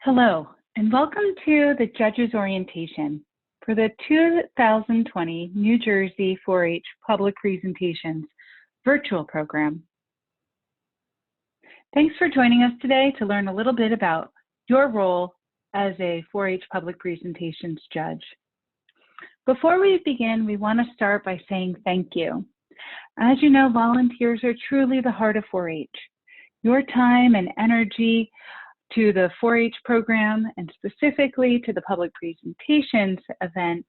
Hello, and welcome to the Judges Orientation for the 2020 New Jersey 4-H Public Presentations virtual program. Thanks for joining us today to learn a little bit about your role as a 4-H Public Presentations judge. Before we begin, we want to start by saying thank you. As you know, volunteers are truly the heart of 4-H. Your time and energy to the 4-H program and specifically to the public presentations event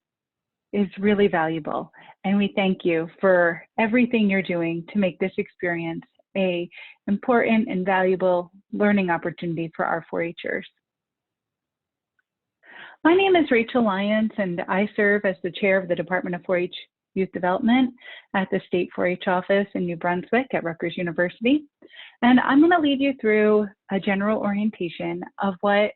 is really valuable. And we thank you for everything you're doing to make this experience an important and valuable learning opportunity for our 4-Hers. My name is Rachel Lyons, and I serve as the chair of the Department of 4-H Youth Development at the State 4-H office in New Brunswick at Rutgers University. And I'm going to lead you through a general orientation of what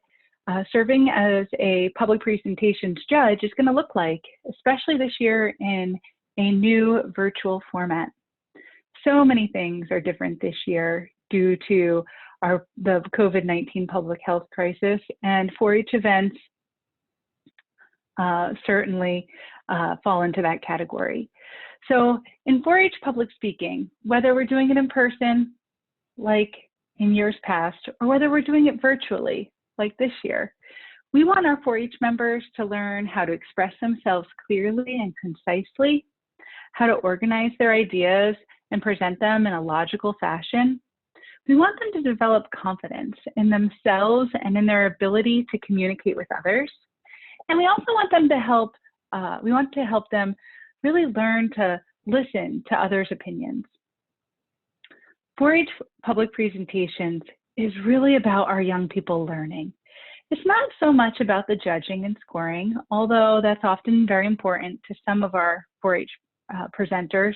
serving as a public presentations judge is going to look like, especially this year in a new virtual format. So many things are different this year due to the COVID-19 public health crisis, and 4-H events certainly fall into that category. So in 4-H public speaking, whether we're doing it in person, like in years past, or whether we're doing it virtually, like this year, we want our 4-H members to learn how to express themselves clearly and concisely, how to organize their ideas and present them in a logical fashion. We want them to develop confidence in themselves and in their ability to communicate with others. And we also want them to help them really learn to listen to others' opinions. 4-H public presentations is really about our young people learning. It's not so much about the judging and scoring, although that's often very important to some of our 4-H presenters,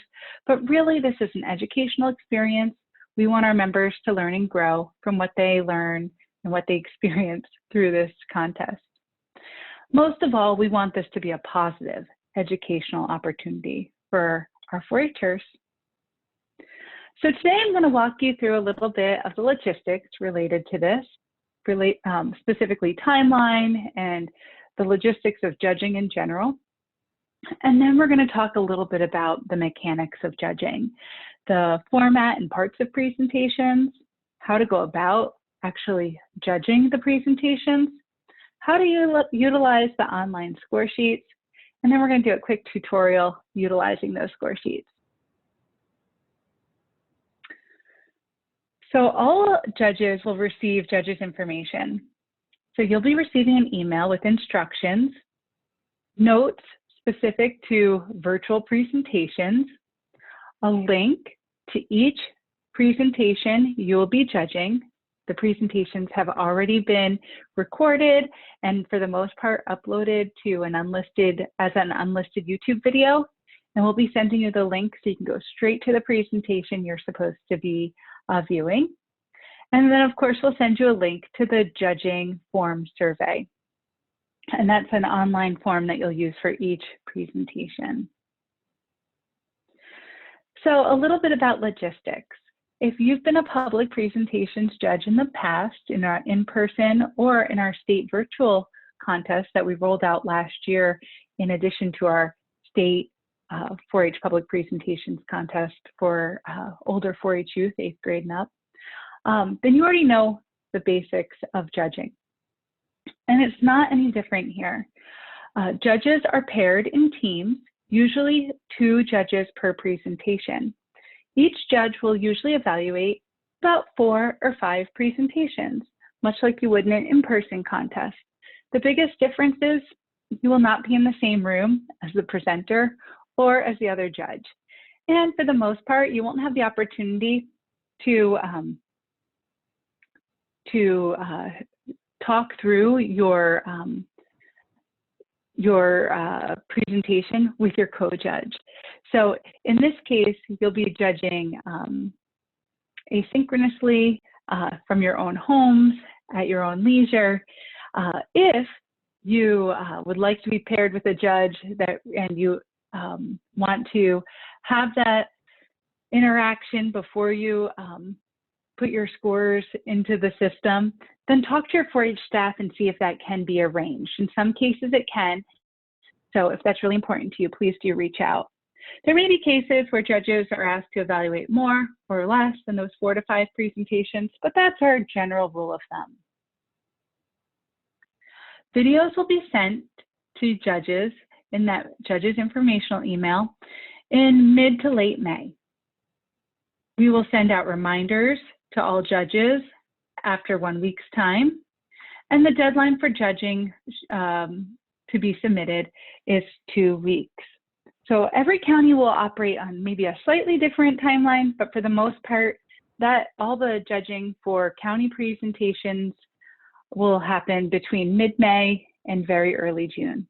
but really this is an educational experience. We want our members to learn and grow from what they learn and what they experience through this contest. Most of all, we want this to be a positive educational opportunity for our 4-Hers. So today I'm going to walk you through a little bit of the logistics related to this, specifically timeline and the logistics of judging in general. And then we're going to talk a little bit about the mechanics of judging, the format and parts of presentations, how to go about actually judging the presentations, how to utilize the online score sheets, and then we're going to do a quick tutorial utilizing those score sheets. So all judges will receive judges information. So you'll be receiving an email with instructions, notes specific to virtual presentations, a link to each presentation you will be judging. The presentations have already been recorded and for the most part uploaded to an unlisted YouTube video. And we'll be sending you the link so you can go straight to the presentation you're supposed to be viewing. And then of course, we'll send you a link to the judging form survey. And that's an online form that you'll use for each presentation. So a little bit about logistics. If you've been a public presentations judge in the past, in our in-person or in our state virtual contest that we rolled out last year, in addition to our state 4-H public presentations contest for older 4-H youth, 8th grade and up, then you already know the basics of judging. And it's not any different here. Judges are paired in teams, usually 2 judges per presentation. Each judge will usually evaluate about 4 or 5 presentations, much like you would in an in-person contest. The biggest difference is you will not be in the same room as the presenter or as the other judge. And for the most part, you won't have the opportunity to talk through your presentation with your co-judge. So in this case, you'll be judging asynchronously from your own homes at your own leisure. If you would like to be paired with a judge and you want to have that interaction before you put your scores into the system, then talk to your 4-H staff and see if that can be arranged. In some cases it can, so if that's really important to you, please do reach out. There may be cases where judges are asked to evaluate more or less than those 4 to 5 presentations, but that's our general rule of thumb. Videos will be sent to judges in that judges informational email in mid to late May. We will send out reminders to all judges after 1 week's time, and the deadline for judging to be submitted is 2 weeks. So every county will operate on maybe a slightly different timeline, but for the most part, that all the judging for county presentations will happen between mid-May and very early June.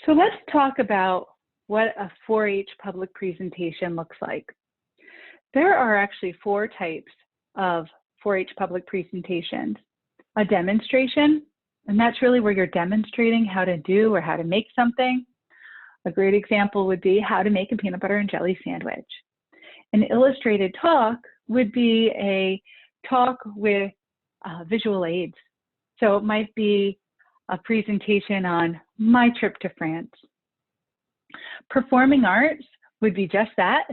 So let's talk about what a 4-H public presentation looks like. There are actually 4 types of 4-H public presentations. A demonstration, and that's really where you're demonstrating how to do or how to make something. A great example would be how to make a peanut butter and jelly sandwich. An illustrated talk would be a talk with visual aids. So it might be a presentation on my trip to France. Performing arts would be just that,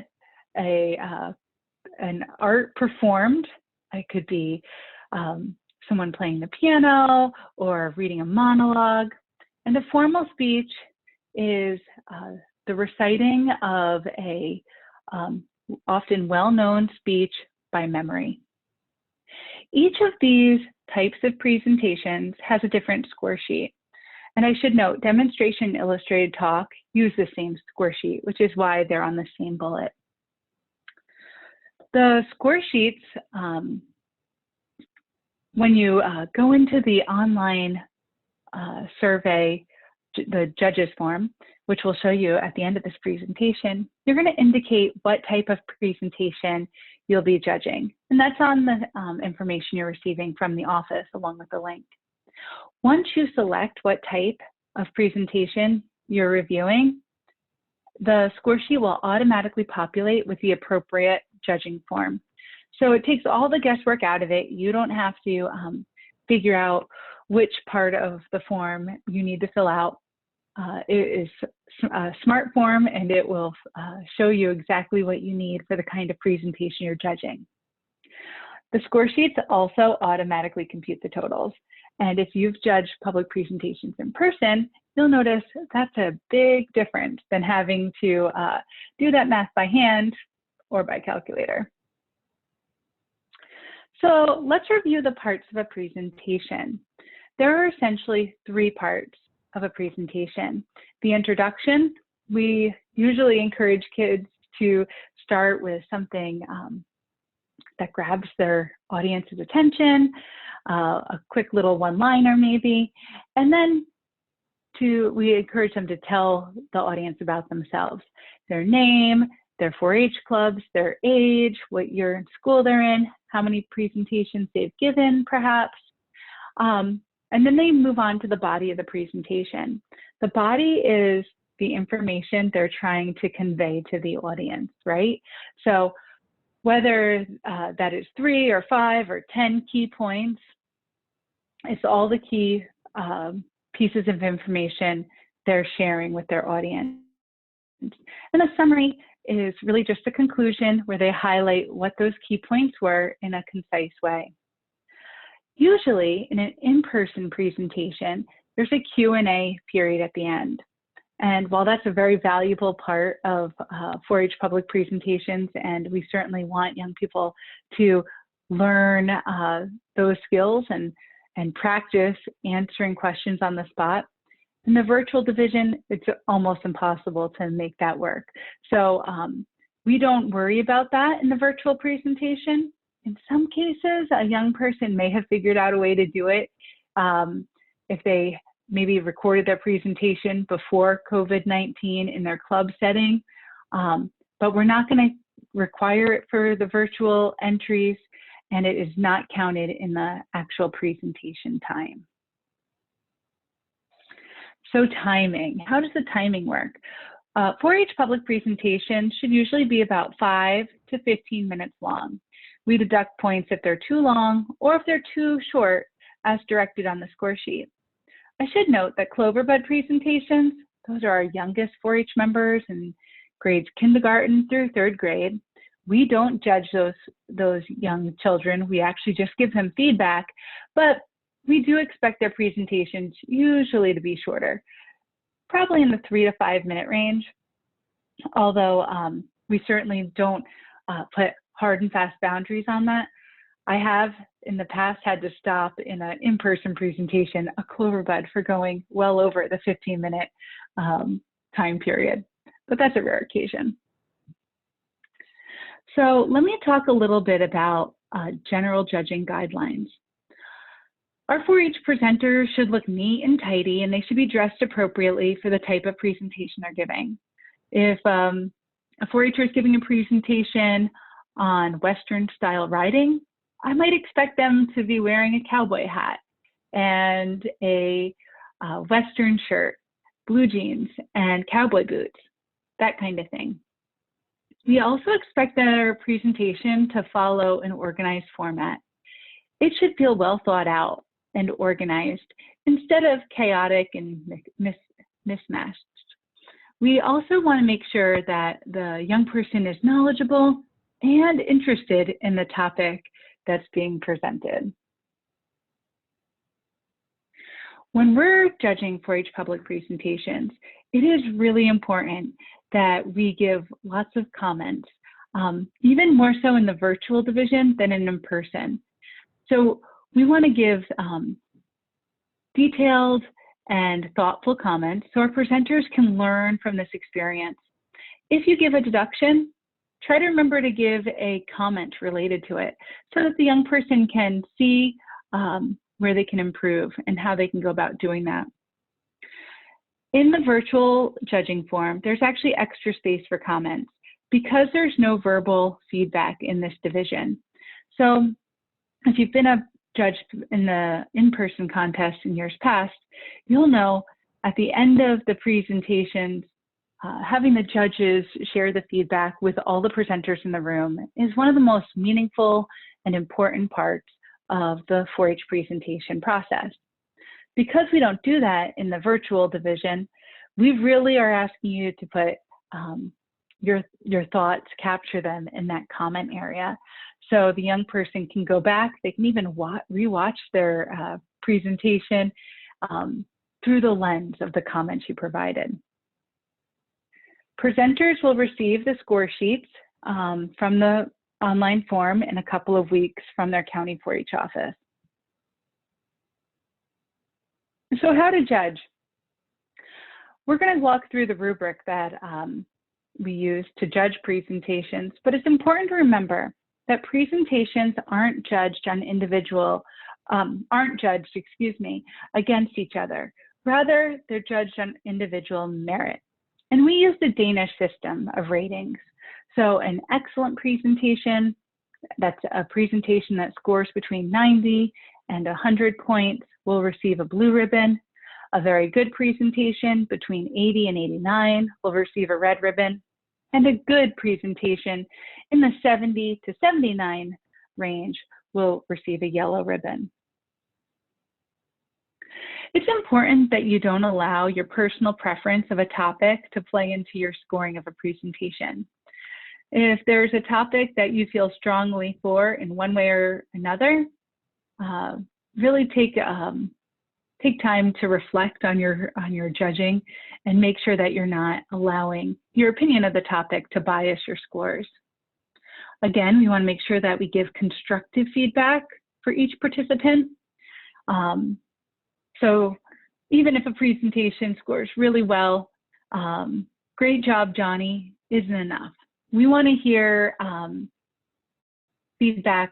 an art performed. It could be someone playing the piano or reading a monologue. And a formal speech is the reciting of a often well-known speech by memory. Each of these types of presentations has a different score sheet. And I should note, demonstration and illustrated talk use the same score sheet, which is why they're on the same bullet. The score sheets, when you go into the online survey, the judges form, which will show you at the end of this presentation, you're going to indicate what type of presentation you'll be judging. And that's on the information you're receiving from the office along with the link. Once you select what type of presentation you're reviewing, the score sheet will automatically populate with the appropriate judging form. So it takes all the guesswork out of it. You don't have to figure out which part of the form you need to fill out. It is a smart form, and it will show you exactly what you need for the kind of presentation you're judging. The score sheets also automatically compute the totals. And if you've judged public presentations in person, you'll notice that's a big difference than having to do that math by hand or by calculator. So let's review the parts of a presentation. There are essentially 3 parts of a presentation. The introduction, we usually encourage kids to start with something that grabs their audience's attention, a quick little one-liner maybe, and then we encourage them to tell the audience about themselves, their name, their 4-H clubs, their age, what year in school they're in, how many presentations they've given perhaps, and then they move on to the body of the presentation. The body is the information they're trying to convey to the audience, right? So whether that is 3 or 5 or 10 key points, it's all the key pieces of information they're sharing with their audience. And the summary is really just a conclusion where they highlight what those key points were in a concise way. Usually in an in-person presentation, there's a Q&A period at the end. And while that's a very valuable part of 4-H public presentations, and we certainly want young people to learn those skills and practice answering questions on the spot, in the virtual division, it's almost impossible to make that work. So we don't worry about that in the virtual presentation. In some cases, a young person may have figured out a way to do it if they maybe recorded their presentation before COVID-19 in their club setting, but we're not going to require it for the virtual entries, and it is not counted in the actual presentation time. So timing, how does the timing work? 4-H public presentations should usually be about 5 to 15 minutes long. We deduct points if they're too long or if they're too short as directed on the score sheet. I should note that Cloverbud presentations, those are our youngest 4-H members in grades kindergarten through 3rd grade. We don't judge those young children. We actually just give them feedback, but we do expect their presentations usually to be shorter, probably in the 3 to 5 minute range, although we certainly don't put hard and fast boundaries on that. I have in the past had to stop in an in-person presentation, a Cloverbud, for going well over the 15-minute time period, but that's a rare occasion. So let me talk a little bit about general judging guidelines. Our 4-H presenters should look neat and tidy, and they should be dressed appropriately for the type of presentation they're giving. If a 4-H'er is giving a presentation on Western style riding, I might expect them to be wearing a cowboy hat and a Western shirt, blue jeans, and cowboy boots, that kind of thing. We also expect their presentation to follow an organized format. It should feel well thought out and organized instead of chaotic and mismatched. We also want to make sure that the young person is knowledgeable and interested in the topic that's being presented. When we're judging 4-H public presentations, it is really important that we give lots of comments, even more so in the virtual division than in person. So we want to give detailed and thoughtful comments so our presenters can learn from this experience. If you give a deduction, try to remember to give a comment related to it so that the young person can see where they can improve and how they can go about doing that. In the virtual judging form, there's actually extra space for comments because there's no verbal feedback in this division. So if you've been a judge in the in-person contest in years past, you'll know at the end of the presentations, having the judges share the feedback with all the presenters in the room is one of the most meaningful and important parts of the 4-H presentation process. Because we don't do that in the virtual division, we really are asking you to put your thoughts, capture them in that comment area. So the young person can go back, they can even rewatch their presentation through the lens of the comments you provided. Presenters will receive the score sheets from the online form in a couple of weeks from their county 4-H office. So how to judge? We're going to walk through the rubric that we use to judge presentations, but it's important to remember that presentations aren't judged against each other. Rather, they're judged on individual merit. And we use the Danish system of ratings. So an excellent presentation, that's a presentation that scores between 90 and 100 points, will receive a blue ribbon. A very good presentation between 80 and 89 will receive a red ribbon. And a good presentation in the 70 to 79 range will receive a yellow ribbon. It's important that you don't allow your personal preference of a topic to play into your scoring of a presentation. If there's a topic that you feel strongly for in one way or another, really take time to reflect on your judging and make sure that you're not allowing your opinion of the topic to bias your scores. Again, we want to make sure that we give constructive feedback for each participant. So even if a presentation scores really well, great job, Johnny, isn't enough. We want to hear feedback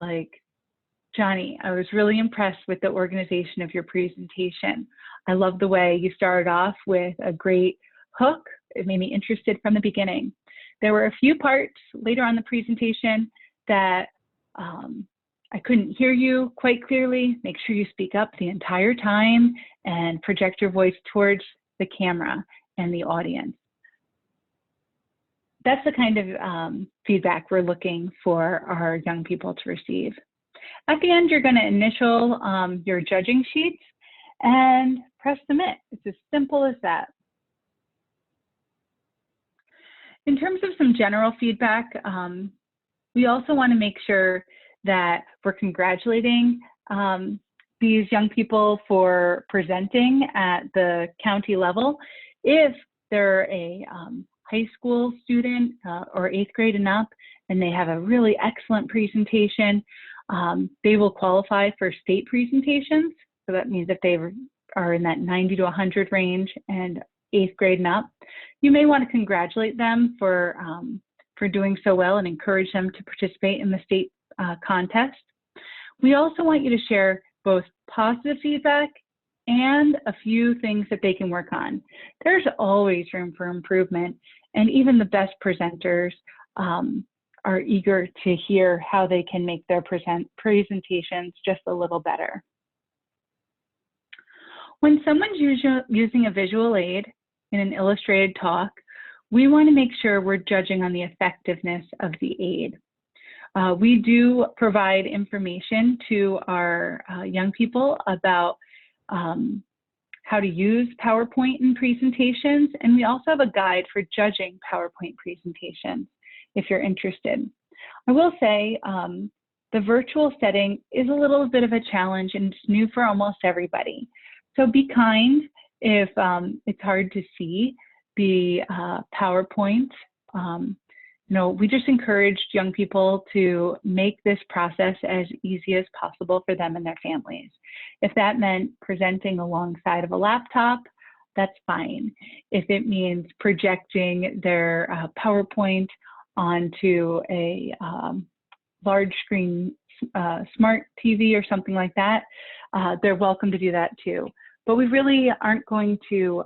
like, Johnny, I was really impressed with the organization of your presentation. I love the way you started off with a great hook. It made me interested from the beginning. There were a few parts later on the presentation that I couldn't hear you quite clearly. Make sure you speak up the entire time and project your voice towards the camera and the audience. That's the kind of feedback we're looking for our young people to receive. At the end, you're going to initial your judging sheets and press submit. It's as simple as that. In terms of some general feedback, we also want to make sure that we're congratulating these young people for presenting at the county level. If they're a high school student or 8th grade and up, and they have a really excellent presentation, they will qualify for state presentations. So that means if they are in that 90 to 100 range and 8th grade and up, you may want to congratulate them for doing so well and encourage them to participate in the state contest. We also want you to share both positive feedback and a few things that they can work on. There's always room for improvement, and even the best presenters are eager to hear how they can make their presentations just a little better. When someone's using a visual aid in an illustrated talk, we want to make sure we're judging on the effectiveness of the aid. We do provide information to our young people about how to use PowerPoint in presentations, and we also have a guide for judging PowerPoint presentations if you're interested. I will say the virtual setting is a little bit of a challenge, and it's new for almost everybody. So be kind if it's hard to see the PowerPoint. We just encouraged young people to make this process as easy as possible for them and their families. If that meant presenting alongside of a laptop, that's fine. If it means projecting their PowerPoint onto a large screen smart TV or something like that, they're welcome to do that too. But we really aren't going to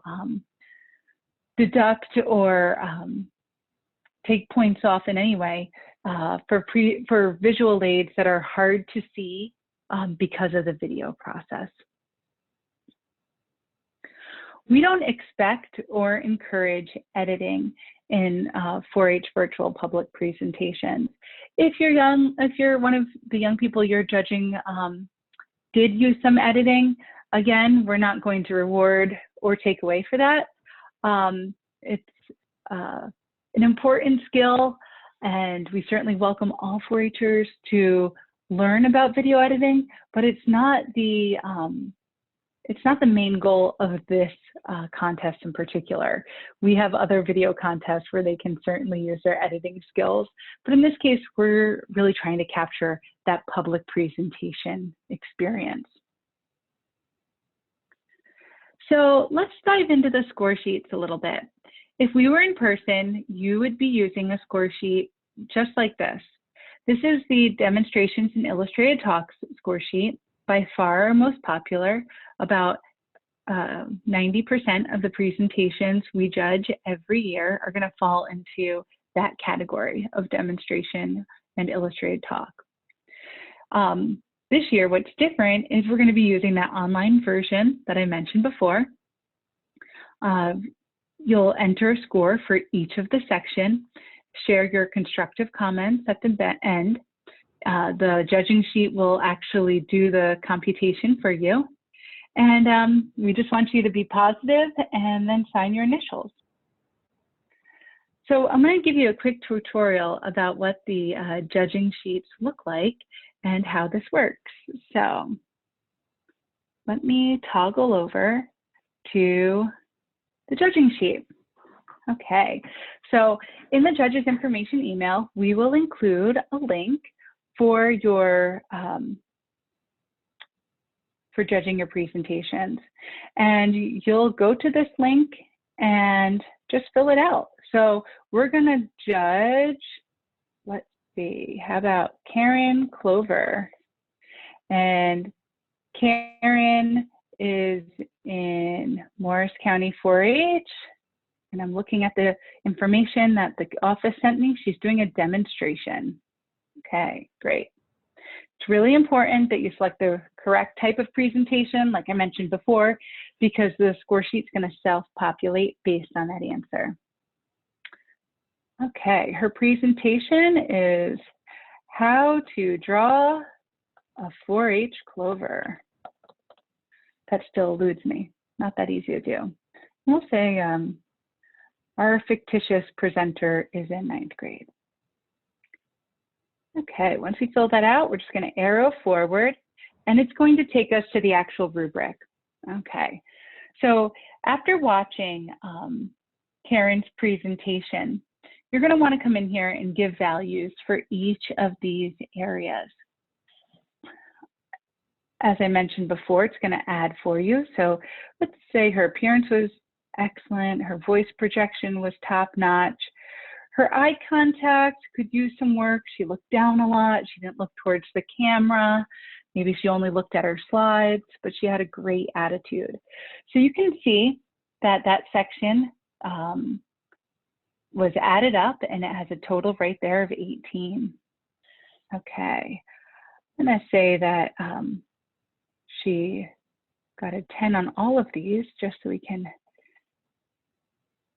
deduct or take points off in any way for visual aids that are hard to see because of the video process. We don't expect or encourage editing in 4-H virtual public presentations. If you're one of the young people you're judging did use some editing, again, we're not going to reward or take away for that. It's an important skill, and we certainly welcome all 4-Hers to learn about video editing, but it's not the main goal of this contest in particular. We have other video contests where they can certainly use their editing skills, but in this case, we're really trying to capture that public presentation experience. So let's dive into the score sheets a little bit. If we were in person, you would be using a score sheet just like this. This is the Demonstrations and Illustrated Talks score sheet, by far our most popular. About 90% of the presentations we judge every year are going to fall into that category of demonstration and illustrated talk. This year, what's different is we're going to be using that online version that I mentioned before. You'll enter a score for each of the section, share your constructive comments at the end. The judging sheet will actually do the computation for you. And we just want you to be positive and then sign your initials. So I'm going to give you a quick tutorial about what the judging sheets look like and how this works. So let me toggle over to the judging sheet. Okay, so in the judge's information email, we will include a link for your for judging your presentations, and you'll go to this link and just fill it out. So we're going to judge, let's see, how about Karen Clover? And Karen is in Morris County 4-H, and I'm looking at the information that the office sent me. She's doing a demonstration. Okay, great. It's really important that you select the correct type of presentation, like I mentioned before, because the score sheet's going to self-populate based on that answer. Okay, her presentation is how to draw a 4-H clover. That still eludes me. Not that easy to do. We'll say our fictitious presenter is in 9th grade. Okay, once we fill that out, we're just going to arrow forward, and it's going to take us to the actual rubric. Okay, so after watching Karen's presentation, you're going to want to come in here and give values for each of these areas. As I mentioned before, it's going to add for you. So let's say her appearance was excellent, her voice projection was top-notch, her eye contact could use some work. She looked down a lot, she didn't look towards the camera, maybe she only looked at her slides, but she had a great attitude. So you can see that that section was added up, and it has a total right there of 18. Okay, I'm gonna say that she got a 10 on all of these, just so we can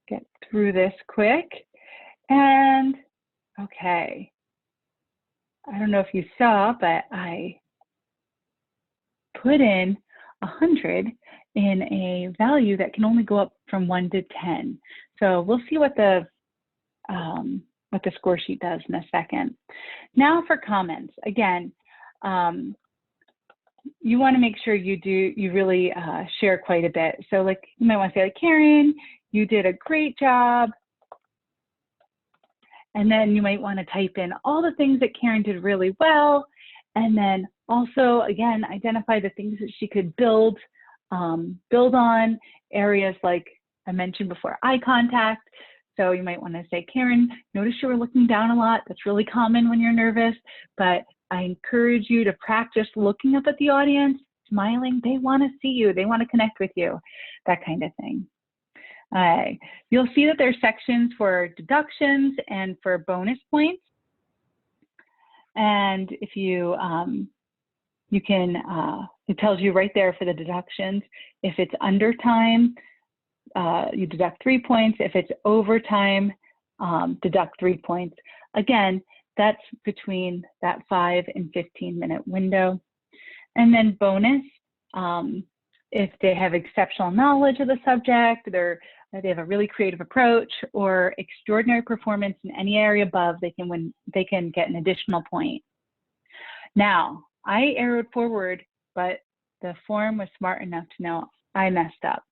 get through this quick. And okay, I don't know if you saw, but I put in 100 in a value that can only go up from 1 to 10. So we'll see what the score sheet does in a second. Now for comments. Again, you want to make sure you really share quite a bit. So like you might want to say, like, Karen, you did a great job. And then you might want to type in all the things that Karen did really well. And then also, again, identify the things that she could build on, areas like I mentioned before, eye contact. So you might want to say, Karen, notice you were looking down a lot. That's really common when you're nervous, but I encourage you to practice looking up at the audience, smiling. They want to see you. They want to connect with you, that kind of thing. You'll see that there's sections for deductions and for bonus points. And if you, it tells you right there for the deductions. If it's under time, you deduct 3 points. If it's overtime, deduct 3 points. Again, that's between that 5 and 15-minute window. And then bonus, if they have exceptional knowledge of the subject, they have a really creative approach, or extraordinary performance in any area above, they can get an additional point. Now, I arrowed forward, but the form was smart enough to know I messed up.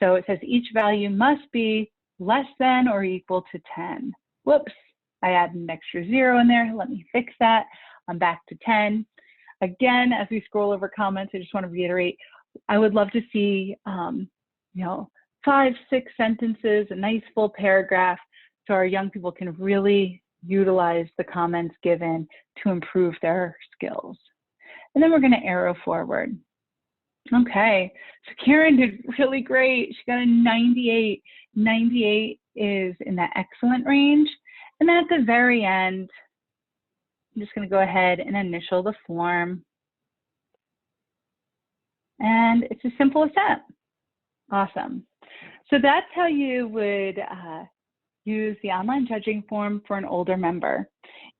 So it says each value must be less than or equal to 10. Whoops, I added an extra 0 in there. Let me fix that. I'm back to 10. Again, as we scroll over comments, I just want to reiterate, I would love to see, 5, 6 sentences, a nice full paragraph, so our young people can really utilize the comments given to improve their skills. And then we're going to arrow forward. Okay, so Karen did really great. She got a 98. 98 is in that excellent range. And then at the very end, I'm just going to go ahead and initial the form. And it's as simple as that. Awesome. So that's how you would use the online judging form for an older member.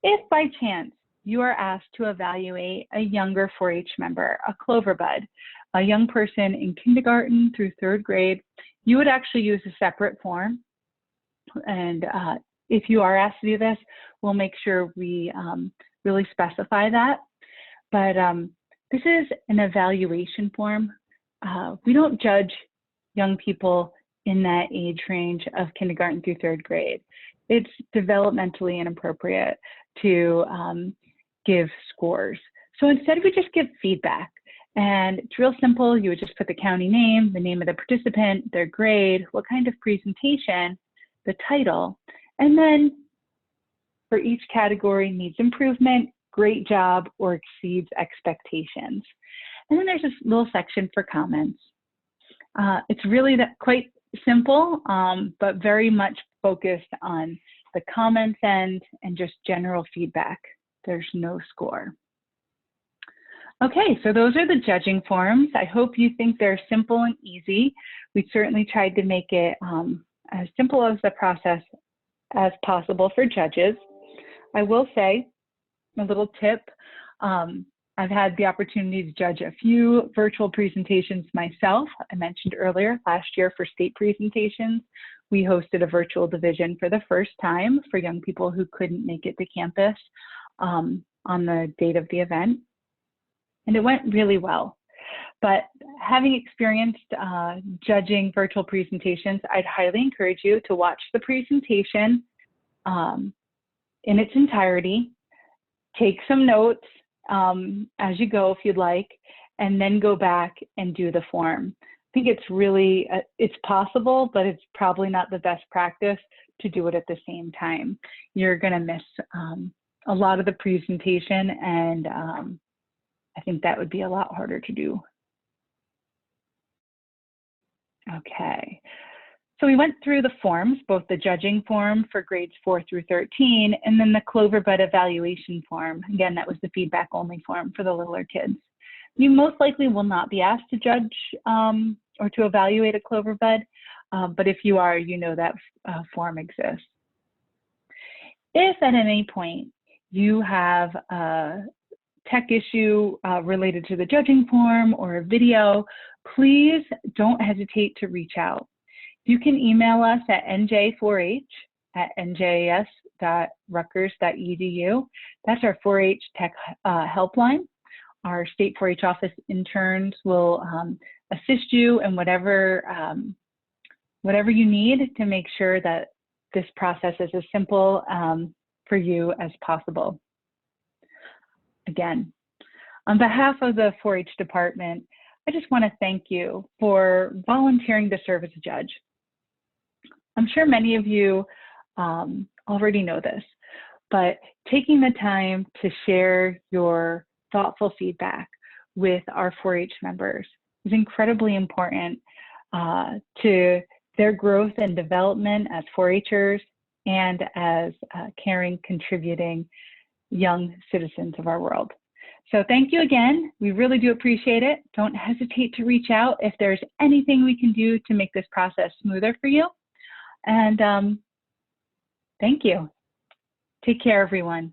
If by chance you are asked to evaluate a younger 4-H member, a Clover Bud, a young person in kindergarten through 3rd grade, you would actually use a separate form. And if you are asked to do this, we'll make sure we really specify that. But this is an evaluation form. We don't judge young people in that age range of kindergarten through 3rd grade. It's developmentally inappropriate to give scores. So instead we just give feedback. And it's real simple. You would just put the county name, the name of the participant, their grade, what kind of presentation, the title, and then for each category, needs improvement, great job, or exceeds expectations. And then there's this little section for comments. It's really quite simple, but very much focused on the comments end and just general feedback. There's no score. Okay, so those are the judging forms. I hope you think they're simple and easy. We certainly tried to make it as simple as the process as possible for judges. I will say, a little tip, I've had the opportunity to judge a few virtual presentations myself. I mentioned earlier, last year for state presentations, we hosted a virtual division for the first time for young people who couldn't make it to campus on the date of the event. And it went really well. But having experienced judging virtual presentations, I'd highly encourage you to watch the presentation in its entirety, take some notes as you go if you'd like, and then go back and do the form. I think it's really, it's possible, but it's probably not the best practice to do it at the same time. You're gonna miss a lot of the presentation, and I think that would be a lot harder to do. Okay, so we went through the forms, both the judging form for grades 4 through 13, and then the Cloverbud evaluation form. Again, that was the feedback only form for the littler kids. You most likely will not be asked to judge or to evaluate a Cloverbud, but if you are, you know that form exists. If at any point you have a tech issue related to the judging form or a video, please don't hesitate to reach out. You can email us at nj4h@njs.rutgers.edu. That's our 4-H tech helpline. Our state 4-H office interns will assist you in whatever you need to make sure that this process is as simple for you as possible. Again, on behalf of the 4-H department, I just want to thank you for volunteering to serve as a judge. I'm sure many of you already know this, but taking the time to share your thoughtful feedback with our 4-H members is incredibly important to their growth and development as 4-Hers and as caring, contributing young citizens of our world. So thank you again. We really do appreciate it. Don't hesitate to reach out if there's anything we can do to make this process smoother for you. And thank you. Take care, everyone.